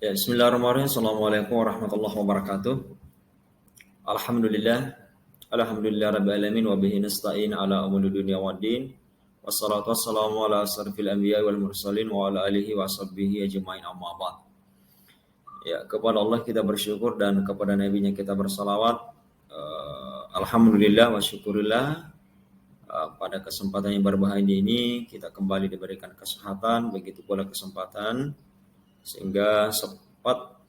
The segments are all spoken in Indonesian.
Ya, Bismillahirrahmanirrahim. Assalamualaikum warahmatullahi wabarakatuh. Alhamdulillah. Alhamdulillah rabbil alamin wa bihi nasta'in ala umuri dunya waddin. Wassalatu wassalamu ala asrofil anbiya wal mursalin wa ala alihi wa sahbihi ajmain amma ba'd. Ya, kepada Allah kita bersyukur dan kepada nabinya kita bersalawat. Alhamdulillah wa syukurillah. Pada kesempatan yang berbahagia ini kita kembali diberikan kesehatan, begitu pula kesempatan sehingga sempat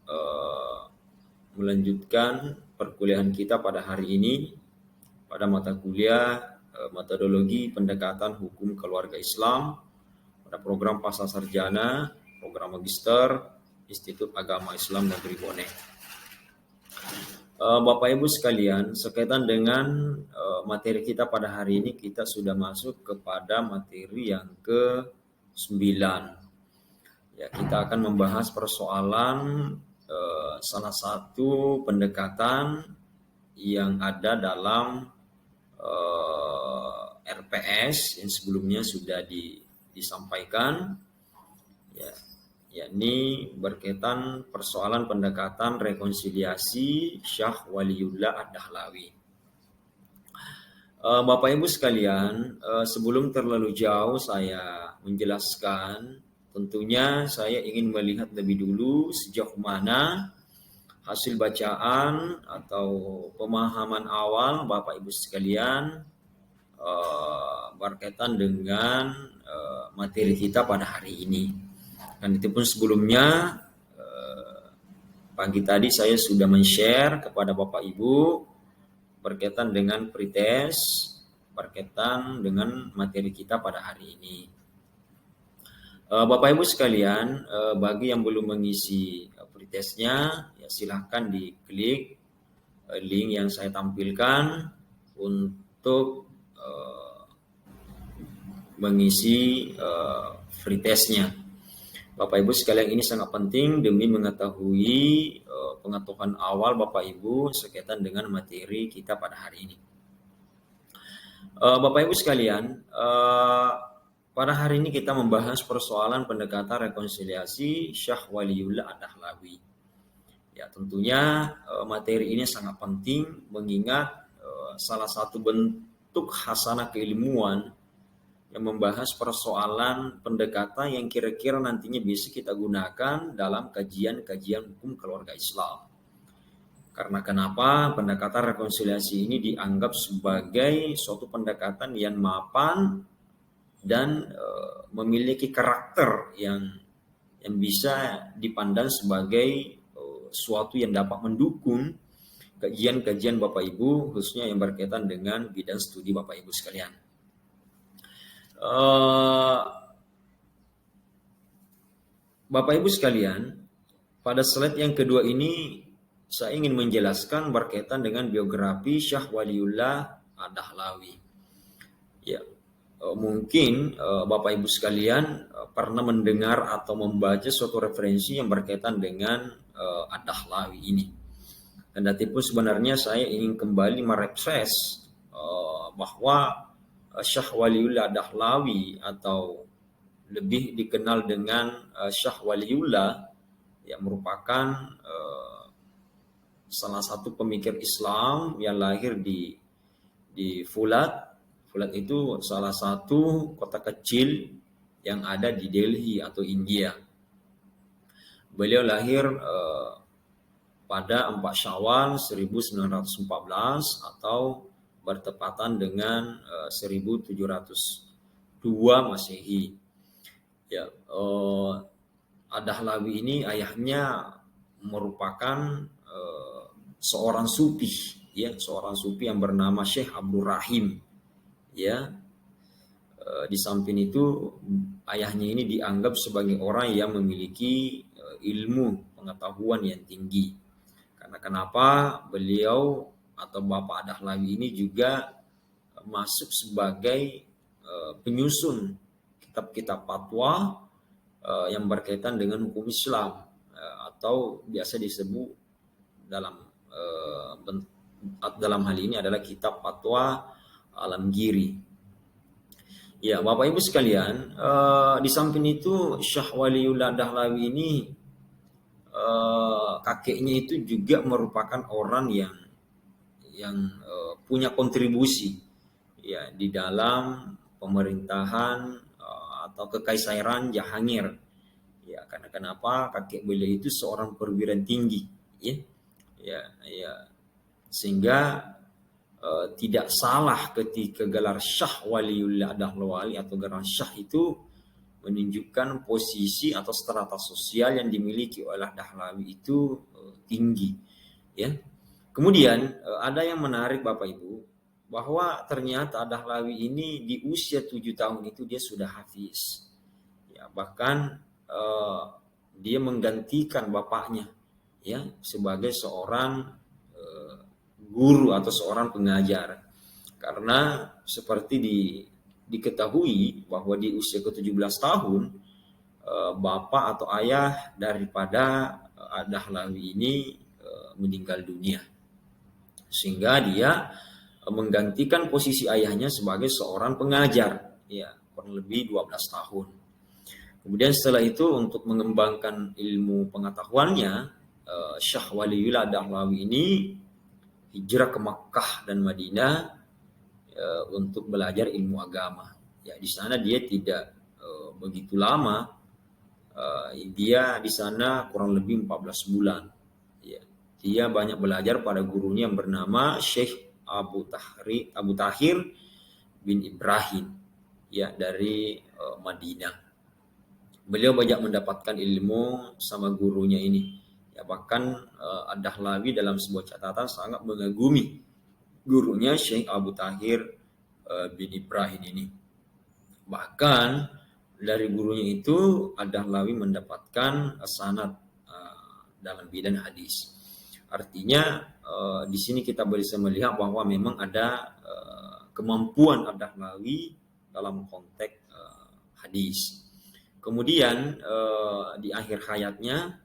melanjutkan perkuliahan kita pada hari ini pada mata kuliah metodologi pendekatan hukum keluarga Islam pada program pasca sarjana, program magister Institut Agama Islam Negeri Bone. Bapak Ibu sekalian, sekaitan dengan materi kita pada hari ini, kita sudah masuk kepada materi yang ke-9. Ya, kita akan membahas persoalan salah satu pendekatan yang ada dalam RPS yang sebelumnya sudah disampaikan, ya, yakni berkaitan persoalan pendekatan rekonsiliasi Syekh Waliullah Ad-Dahlawi. Bapak Ibu sekalian, sebelum terlalu jauh saya menjelaskan, tentunya saya ingin melihat lebih dulu sejauh mana hasil bacaan atau pemahaman awal Bapak Ibu sekalian berkaitan dengan materi kita pada hari ini. Dan itu pun sebelumnya pagi tadi saya sudah men-share kepada Bapak Ibu berkaitan dengan pretest, berkaitan dengan materi kita pada hari ini. Bapak Ibu sekalian, bagi yang belum mengisi pretestnya, ya silahkan diklik link yang saya tampilkan untuk mengisi pretestnya. Bapak Ibu sekalian, ini sangat penting demi mengetahui pengetahuan awal Bapak Ibu sekaitan dengan materi kita pada hari ini. Bapak Ibu sekalian, pada hari ini kita membahas persoalan pendekatan rekonsiliasi Syekh Waliullah Ad-Dahlawi. Ya, tentunya materi ini sangat penting mengingat salah satu bentuk hasanah keilmuan yang membahas persoalan pendekatan yang kira-kira nantinya bisa kita gunakan dalam kajian-kajian hukum keluarga Islam. Karena kenapa pendekatan rekonsiliasi ini dianggap sebagai suatu pendekatan yang mapan dan memiliki karakter yang bisa dipandang sebagai suatu yang dapat mendukung kajian-kajian Bapak Ibu, khususnya yang berkaitan dengan bidang studi Bapak Ibu sekalian. Bapak Ibu sekalian, pada slide yang kedua ini saya ingin menjelaskan berkaitan dengan biografi Syekh Waliullah Ad-Dahlawi. Ya, mungkin Bapak Ibu sekalian pernah mendengar atau membaca suatu referensi yang berkaitan dengan Ad-Dahlawi ini. Kendati pun sebenarnya saya ingin kembali merefresh bahwa Syekh Waliullah Ad-Dahlawi atau lebih dikenal dengan Syekh Waliullah yang merupakan salah satu pemikir Islam yang lahir di Fulat. Fulat itu salah satu kota kecil yang ada di Delhi atau India. Beliau lahir pada 4 Syawal 1914 atau bertepatan dengan 1702 Masehi. Ya, Ad-Dahlawi ini ayahnya merupakan seorang sufi, ya, seorang sufi yang bernama Syekh Abdul Rahim. Ya, di samping itu ayahnya ini dianggap sebagai orang yang memiliki ilmu pengetahuan yang tinggi. Karena kenapa beliau atau Bapak Ad-Dahlawi ini juga masuk sebagai penyusun kitab-kitab fatwa yang berkaitan dengan hukum Islam atau biasa disebut dalam hal ini adalah kitab fatwa Alamgiri. Ya, Bapak Ibu sekalian, di samping itu Syekh Waliullah Ad-Dahlawi ini kakeknya itu juga merupakan orang yang punya kontribusi ya di dalam pemerintahan atau kekaisaran Jahangir. Ya, karena kenapa kakek beliau itu seorang perwira tinggi, ya, ya, sehingga tidak salah ketika gelar Syah Waliullah Dahlawali atau gelar Syah itu menunjukkan posisi atau strata sosial yang dimiliki oleh Dahlawi itu tinggi, ya. Kemudian ada yang menarik Bapak Ibu, bahwa ternyata Dahlawi ini di usia 7 tahun itu dia sudah hafiz. Ya, bahkan dia menggantikan bapaknya ya sebagai seorang guru atau seorang pengajar. Karena seperti diketahui bahwa di usia ke-17 tahun bapak atau ayah daripada Dahlawi ini meninggal dunia. Sehingga dia menggantikan posisi ayahnya sebagai seorang pengajar ya kurang lebih 12 tahun. Kemudian setelah itu untuk mengembangkan ilmu pengetahuannya, Syah Waliullah Dahlawi ini hijrah ke Makkah dan Madinah untuk belajar ilmu agama. Ya di sana dia tidak begitu lama, dia di sana kurang lebih 14 bulan. Ya, dia banyak belajar pada gurunya yang bernama Syekh Abu Tahir bin Ibrahim ya dari Madinah. Beliau banyak mendapatkan ilmu sama gurunya ini. Ya bahkan Dahlawi dalam sebuah catatan sangat mengagumi gurunya Syekh Abu Tahir bin Ibrahim ini. Bahkan dari gurunya itu Dahlawi mendapatkan sanad dalam bidang hadis. Artinya di sini kita bisa melihat bahwa memang ada kemampuan Dahlawi dalam konteks hadis. Kemudian di akhir hayatnya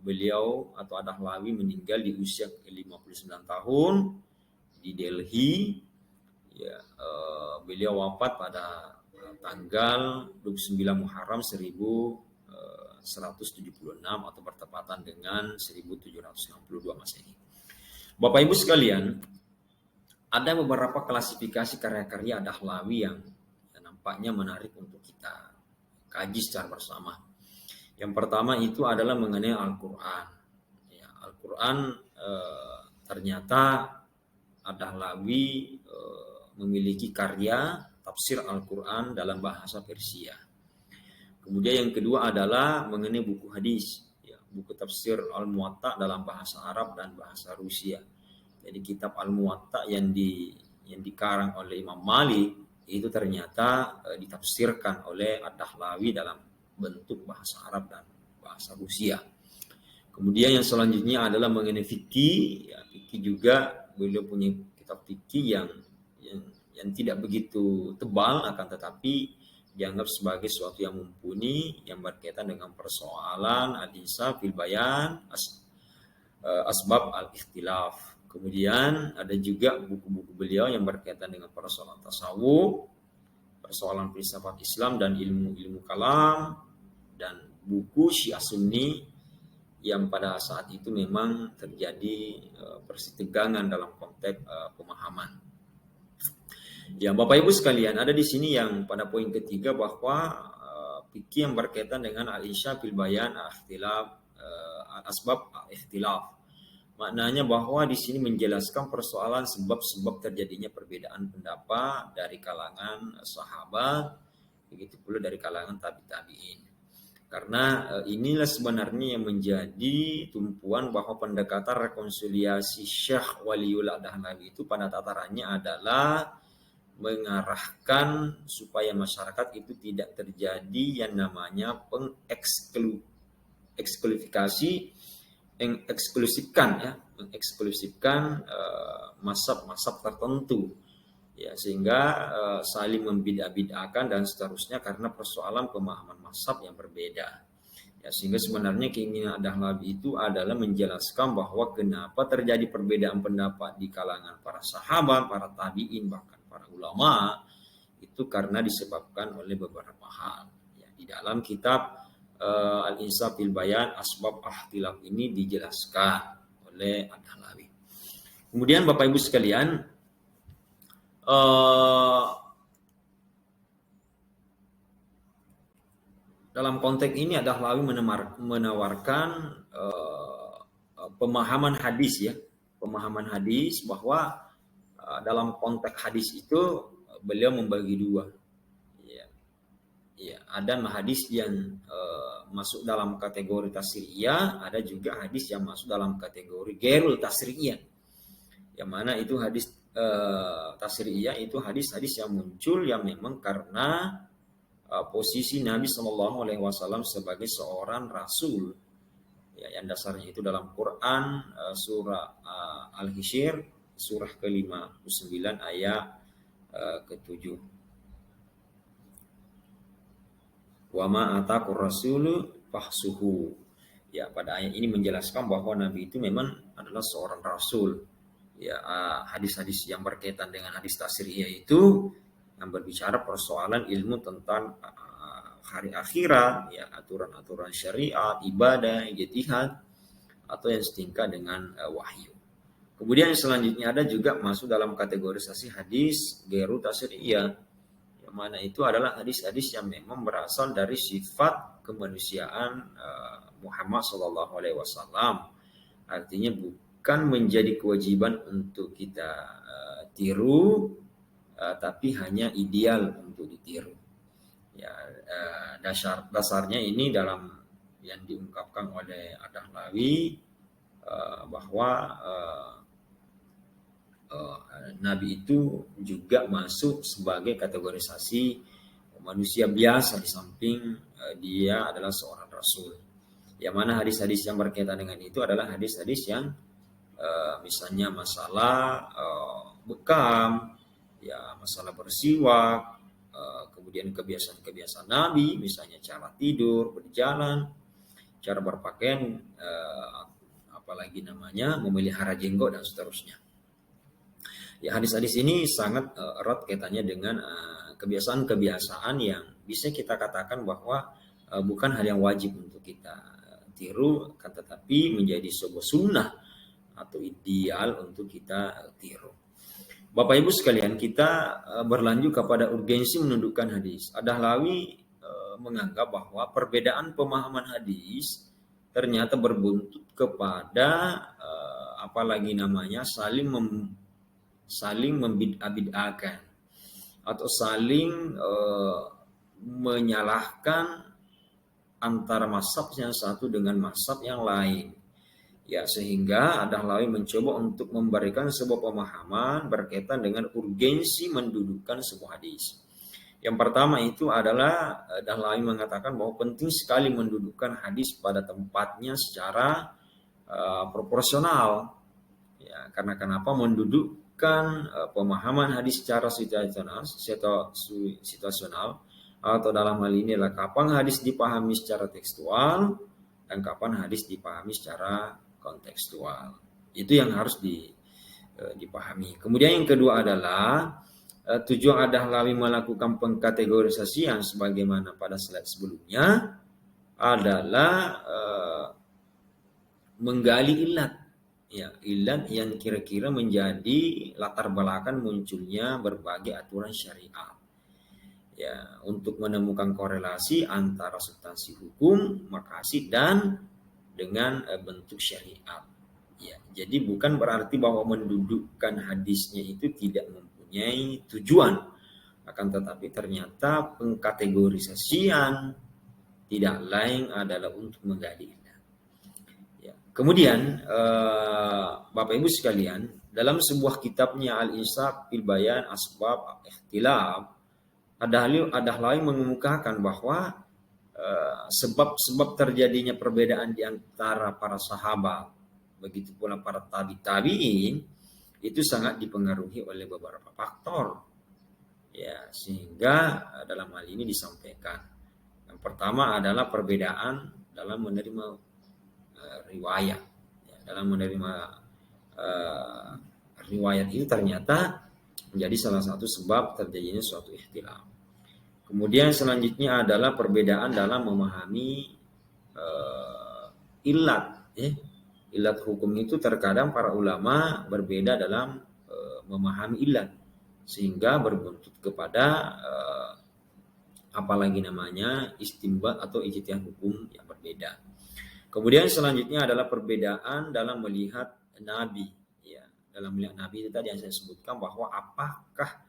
beliau atau Dahlawi meninggal di usia 59 tahun di Delhi. Ya, beliau wafat pada tanggal 29 Muharram 1176 atau bertepatan dengan 1762 Masehi. Bapak Ibu sekalian, ada beberapa klasifikasi karya-karya Dahlawi yang nampaknya menarik untuk kita kaji secara bersama. Yang pertama itu adalah mengenai Al-Quran. Ya, Al-Quran ternyata Dahlawi memiliki karya tafsir Al-Quran dalam bahasa Persia. Kemudian yang kedua adalah mengenai buku hadis, ya, buku tafsir Al-Muwatta dalam bahasa Arab dan bahasa Rusia. Jadi kitab Al-Muwatta yang dikarang oleh Imam Malik itu ternyata ditafsirkan oleh Dahlawi dalam bentuk bahasa Arab dan bahasa Rusia. Kemudian yang selanjutnya adalah mengenai fikih. Ya, fikih juga beliau punya kitab fikih yang tidak begitu tebal, akan tetapi dianggap sebagai sesuatu yang mumpuni yang berkaitan dengan persoalan adisa fil bayan asbab al-ikhtilaf. Kemudian ada juga buku-buku beliau yang berkaitan dengan persoalan tasawuf, persoalan filsafat Islam dan ilmu-ilmu kalam, dan buku Syiah Sunni yang pada saat itu memang terjadi persitegangan dalam konteks pemahaman. Ya, Bapak Ibu sekalian, ada di sini yang pada poin ketiga bahwa fikih yang berkaitan dengan al-insya fil bayan asbab al-ikhtilaf. Maknanya bahwa di sini menjelaskan persoalan sebab-sebab terjadinya perbedaan pendapat dari kalangan sahabat, begitu pula dari kalangan tabi'in. Karena inilah sebenarnya yang menjadi tumpuan bahwa pendekatan rekonsiliasi Syekh Waliullah Dahlawi itu pada tatarannya adalah mengarahkan supaya masyarakat itu tidak terjadi yang namanya mengeksklusifkan mazhab-mazhab tertentu ya, sehingga saling membidah-bidahkan dan seterusnya karena persoalan pemahaman mazhab yang berbeda ya, sehingga sebenarnya keinginan Dahlawi itu adalah menjelaskan bahwa kenapa terjadi perbedaan pendapat di kalangan para sahabat, para tabi'in, bahkan para ulama itu karena disebabkan oleh beberapa hal ya. Di dalam kitab Al-Insaf fil Bayan Asbab Ikhtilaf ini dijelaskan oleh Ad-Dahlawi. Kemudian Bapak Ibu sekalian, dalam konteks ini Ad-Dahlawi menawarkan pemahaman hadis ya, pemahaman hadis bahwa dalam konteks hadis itu beliau membagi dua. Ya, ada hadis yang masuk dalam kategori tasriyah, ada juga hadis yang masuk dalam kategori ghairul tasriyah. Yang mana itu hadis tasriyah itu hadis-hadis yang muncul yang memang karena posisi Nabi Shallallahu Alaihi Wasallam sebagai seorang rasul, ya, yang dasarnya itu dalam Quran surah Al-Hijr surah ke-59 ayat ke-7. Wa ma ataqur rasulu fahsuhu. Ya, pada ayat ini menjelaskan bahwa Nabi itu memang adalah seorang rasul. Ya, hadis-hadis yang berkaitan dengan hadis tasriyah itu yang berbicara persoalan ilmu tentang hari akhirat, ya, aturan-aturan syariat, ibadah, ijtihad, atau yang setingkat dengan wahyu. Kemudian yang selanjutnya ada juga masuk dalam kategorisasi hadis ghairu tasriyah, yang mana itu adalah hadis-hadis yang memang berasal dari sifat kemanusiaan Muhammad Sallallahu Alaihi Wasallam. Artinya bukan menjadi kewajiban untuk kita tiru, tapi hanya ideal untuk ditiru. Ya, dasarnya ini dalam yang diungkapkan oleh Ad-Dahlawi bahwa Nabi itu juga masuk sebagai kategorisasi manusia biasa di samping dia adalah seorang rasul. Yang mana hadis-hadis yang berkaitan dengan itu adalah hadis-hadis yang misalnya masalah bekam, ya, masalah bersiwak, kemudian kebiasaan-kebiasaan Nabi, misalnya cara tidur, berjalan, cara berpakaian, apalagi namanya memelihara jenggot dan seterusnya. Ya, hadis-hadis ini sangat erat kaitannya dengan kebiasaan-kebiasaan yang bisa kita katakan bahwa bukan hal yang wajib untuk kita tiru, kan, tetapi menjadi sebuah sunnah atau ideal untuk kita tiru. Bapak Ibu sekalian, kita berlanjut kepada urgensi menundukkan hadis. Ad-Dahlawi menganggap bahwa perbedaan pemahaman hadis ternyata berbuntut kepada apalagi namanya saling membid'ah-bid'ahkan atau saling menyalahkan antara mazhab yang satu dengan mazhab yang lain. Ya, sehingga Ad-Dahlawi mencoba untuk memberikan sebuah pemahaman berkaitan dengan urgensi mendudukkan sebuah hadis. Yang pertama itu adalah Ad-Dahlawi mengatakan bahwa penting sekali mendudukkan hadis pada tempatnya secara proporsional. Ya, karena kenapa mendudukkan pemahaman hadis secara situasional atau dalam hal ini adalah kapan hadis dipahami secara tekstual dan kapan hadis dipahami secara kontekstual. Itu yang harus dipahami. Kemudian yang kedua adalah tujuan Ad-Dahlawi melakukan pengkategorisasian sebagaimana pada slide sebelumnya adalah menggali ilat. Ya, ilat yang kira-kira menjadi latar belakang munculnya berbagai aturan syariat. Ya, untuk menemukan korelasi antara substansi hukum, maqasid dan dengan bentuk syariat. Ya, jadi bukan berarti bahwa mendudukkan hadisnya itu tidak mempunyai tujuan, akan tetapi ternyata pengkategorisasian tidak lain adalah untuk menggali. Ya. Kemudian Bapak Ibu sekalian, dalam sebuah kitabnya Al-Insaf fil Bayan Asbab Ikhtilaf, Ad-Dahlawi mengemukakan bahwa sebab-sebab terjadinya perbedaan di antara para sahabat, begitu pula para tabi'in, itu sangat dipengaruhi oleh beberapa faktor. Ya, sehingga dalam hal ini disampaikan. Yang pertama adalah perbedaan dalam menerima riwayat. Ya, dalam menerima riwayat itu ternyata menjadi salah satu sebab terjadinya suatu ikhtilaf. Kemudian selanjutnya adalah perbedaan dalam memahami ilat, ya. Ilat hukum itu terkadang para ulama berbeda dalam memahami ilat, sehingga berbuntut kepada apalagi namanya istimbat atau ijtihad hukum yang berbeda. Kemudian selanjutnya adalah perbedaan dalam melihat Nabi. Ya, dalam melihat Nabi itu tadi yang saya sebutkan bahwa apakah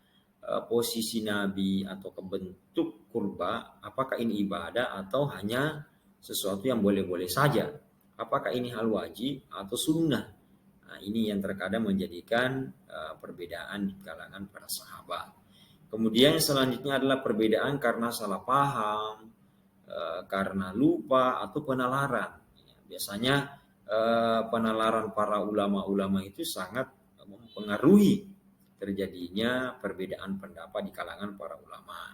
posisi Nabi atau bentuk kurba, apakah ini ibadah atau hanya sesuatu yang boleh-boleh saja? Apakah ini hal wajib atau sunnah? Nah, ini yang terkadang menjadikan perbedaan di kalangan para sahabat. Kemudian selanjutnya adalah perbedaan karena salah paham, karena lupa atau penalaran. Biasanya penalaran para ulama-ulama itu sangat mempengaruhi terjadinya perbedaan pendapat di kalangan para ulama.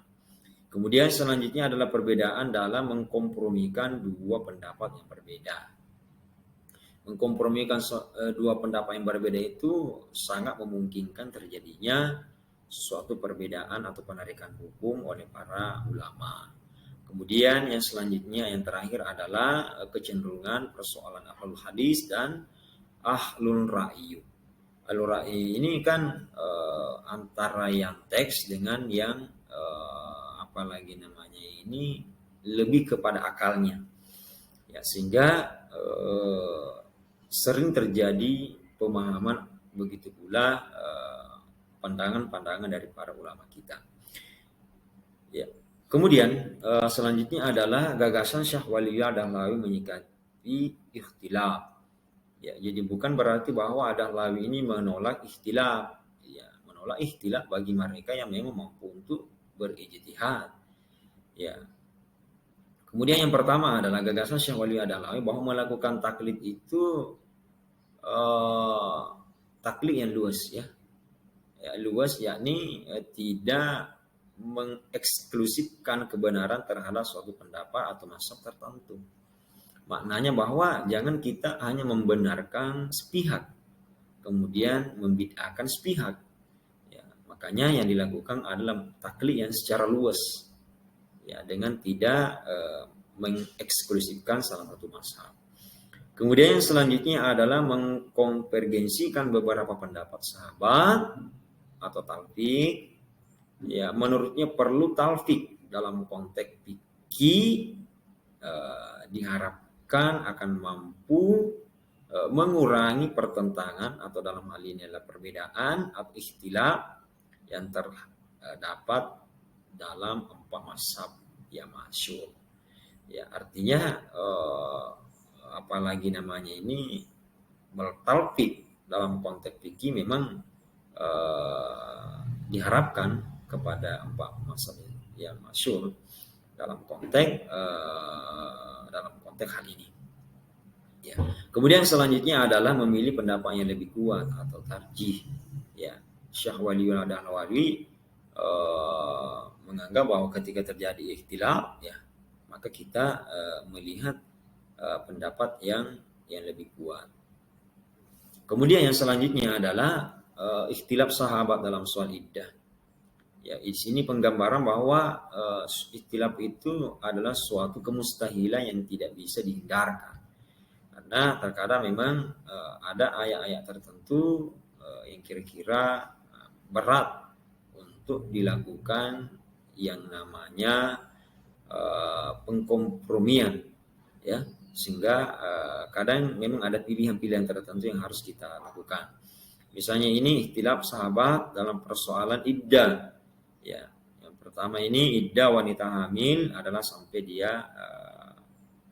Kemudian selanjutnya adalah perbedaan dalam mengkompromikan dua pendapat yang berbeda. Mengkompromikan dua pendapat yang berbeda itu sangat memungkinkan terjadinya suatu perbedaan atau penarikan hukum oleh para ulama. Kemudian yang selanjutnya yang terakhir adalah kecenderungan persoalan ahlul hadis dan ahlul ra'yu. Ahlul ra'yu ini kan antara yang teks dengan yang apalagi namanya ini lebih kepada akalnya. Ya, sehingga sering terjadi pemahaman begitu pula pandangan-pandangan dari para ulama kita. Ya. Kemudian selanjutnya adalah gagasan Syekh Waliullah Dahlawi menyikapi ikhtilaf. Ya, jadi bukan berarti bahwa Dahlawi ini menolak ikhtilaf. Ya, menolak ikhtilaf bagi mereka yang memang mampu untuk berijtihad. Ya. Kemudian yang pertama adalah gagasan Syekh Waliullah Dahlawi bahwa melakukan taklid itu taklid yang luas, ya. Ya, luas yakni tidak mengeksklusifkan kebenaran terhadap suatu pendapat atau mazhab tertentu. Maknanya bahwa jangan kita hanya membenarkan sepihak, kemudian membid'ahkan sepihak. Ya, makanya yang dilakukan adalah taklid yang secara luas, ya, dengan tidak mengeksklusifkan salah satu mazhab. Kemudian yang selanjutnya adalah mengkonvergensikan beberapa pendapat sahabat atau talfik. Ya, menurutnya perlu talfik dalam konteks fikih, diharapkan akan mampu mengurangi pertentangan atau dalam hal ini adalah perbedaan atau ikhtilaf yang terdapat dalam empat mazhab yang masyhur. Ya, artinya apalagi namanya ini bertalfik dalam konteks fikih memang diharapkan kepada empat mazhab yang masyhur dalam konteks hal ini. Ya. Kemudian selanjutnya adalah memilih pendapat yang lebih kuat atau tarjih. Ya, Syekh Waliullah Dahlawi menganggap bahwa ketika terjadi ikhtilaf, ya, maka kita melihat pendapat yang lebih kuat. Kemudian yang selanjutnya adalah ikhtilaf sahabat dalam soal iddah. Ya, di sini penggambaran bahwa ikhtilaf itu adalah suatu kemustahilan yang tidak bisa dihindarkan. Karena terkadang memang ada ayat-ayat tertentu yang kira-kira berat untuk dilakukan yang namanya pengkompromian, ya, sehingga kadang memang ada pilihan-pilihan tertentu yang harus kita lakukan. Misalnya ini ikhtilaf sahabat dalam persoalan iddah. Ya, yang pertama ini iddah wanita hamil adalah sampai dia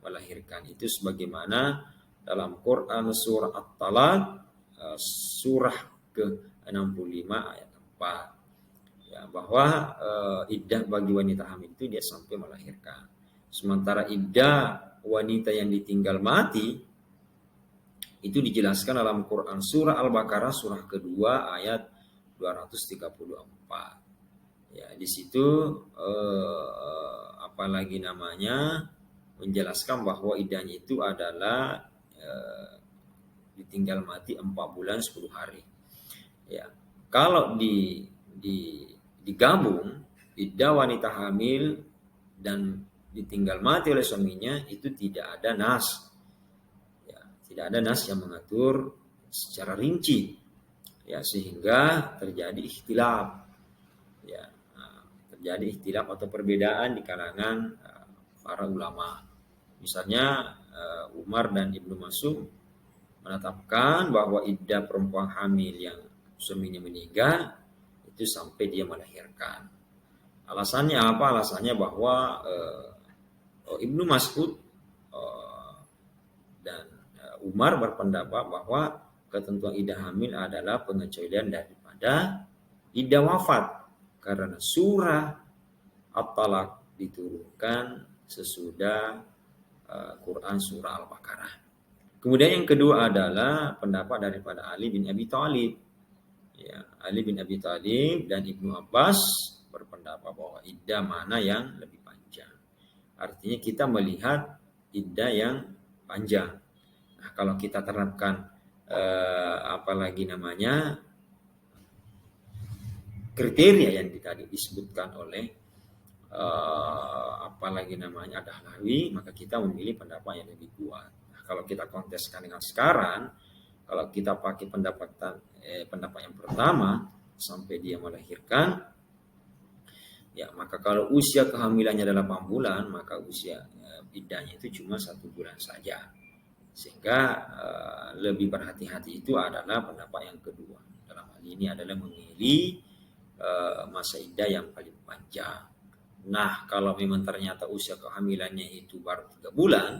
melahirkan. Itu sebagaimana dalam Quran surah At-Talaq surah ke-65 ayat 4. Ya, bahwa iddah bagi wanita hamil itu dia sampai melahirkan. Sementara iddah wanita yang ditinggal mati itu dijelaskan dalam Quran surah Al-Baqarah surah kedua ayat 234. Ya, di situ apalagi namanya menjelaskan bahwa iddahnya itu adalah ditinggal mati 4 bulan 10 hari. Ya, kalau digabung iddah wanita hamil dan ditinggal mati oleh suaminya itu tidak ada nas, ya, tidak ada nas yang mengatur secara rinci, ya, sehingga terjadi ikhtilaf, ya, terjadi ikhtilaf atau perbedaan di kalangan para ulama. Misalnya Umar dan Ibnu Mas'ud menetapkan bahwa iddah perempuan hamil yang suaminya meninggal itu sampai dia melahirkan. Alasannya apa? Alasannya bahwa Ibnu Mas'ud dan Umar berpendapat bahwa ketentuan iddah hamil adalah pengecualian daripada iddah wafat, karena surah At-Talaq diturunkan sesudah Quran surah Al-Baqarah. Kemudian yang kedua adalah pendapat daripada Ali bin Abi Thalib. Ya, Ali bin Abi Thalib dan Ibnu Abbas berpendapat bahwa iddah mana yang lebih panjang. Artinya kita melihat iddah yang panjang. Nah, kalau kita terapkan kriteria yang tadi disebutkan oleh Dahlawi, maka kita memilih pendapat yang lebih kuat. Nah, kalau kita konteskan dengan sekarang, kalau kita pakai pendapat yang pertama sampai dia melahirkan, ya, maka kalau usia kehamilannya 8 bulan, maka usia iddahnya itu cuma 1 bulan saja. Sehingga lebih berhati-hati itu adalah pendapat yang kedua. Dalam hal ini adalah memilih masa iddah yang paling panjang. Nah, kalau memang ternyata usia kehamilannya itu baru 3 bulan,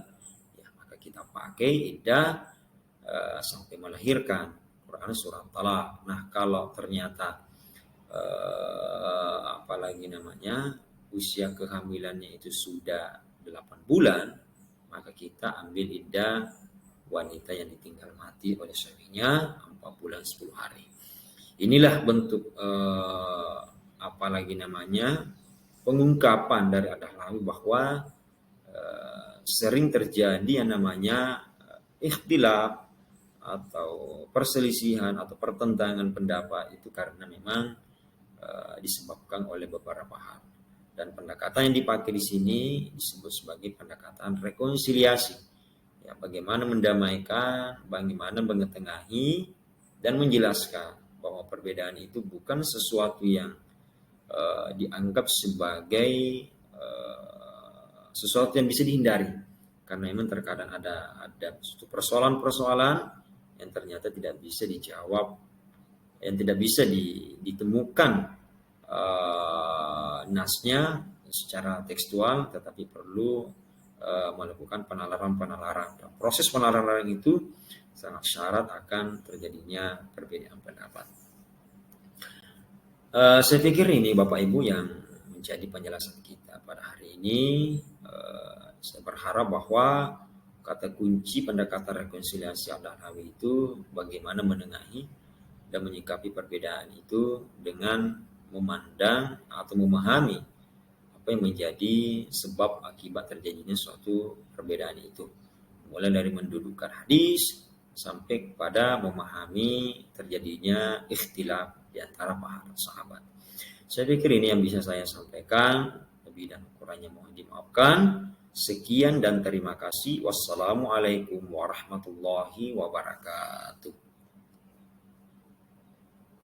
ya, maka kita pakai iddah sampai melahirkan, Quran surah Talaq. Nah, kalau ternyata usia kehamilannya itu sudah 8 bulan, maka kita ambil iddah wanita yang ditinggal mati oleh suaminya 4 bulan 10 hari. Inilah bentuk pengungkapan dari Ad-Dahlawi bahwa sering terjadi yang namanya ikhtilaf atau perselisihan atau pertentangan pendapat itu karena memang disebabkan oleh beberapa hal. Dan pendekatan yang dipakai di sini disebut sebagai pendekatan rekonsiliasi. Ya, bagaimana mendamaikan, bagaimana mengetengahi dan menjelaskan bahwa perbedaan itu bukan sesuatu yang dianggap sebagai sesuatu yang bisa dihindari, karena memang terkadang ada persoalan-persoalan yang ternyata tidak bisa dijawab, yang tidak bisa ditemukan nasnya secara tekstual, tetapi perlu melakukan penalaran. Dan proses penalaran itu sangat syarat akan terjadinya perbedaan pendapat. Saya pikir ini Bapak Ibu yang menjadi penjelasan kita pada hari ini. Saya berharap bahwa kata kunci pendekatan rekonsiliasi Ad-Dahlawi itu bagaimana menengahi dan menyikapi perbedaan itu dengan memandang atau memahami apa yang menjadi sebab akibat terjadinya suatu perbedaan itu. Mulai dari mendudukkan hadis sampai kepada memahami terjadinya ikhtilaf di antara para sahabat. Saya pikir ini yang bisa saya sampaikan. Lebih dan kurangnya mohon dimaafkan. Sekian dan terima kasih. Wassalamualaikum warahmatullahi wabarakatuh.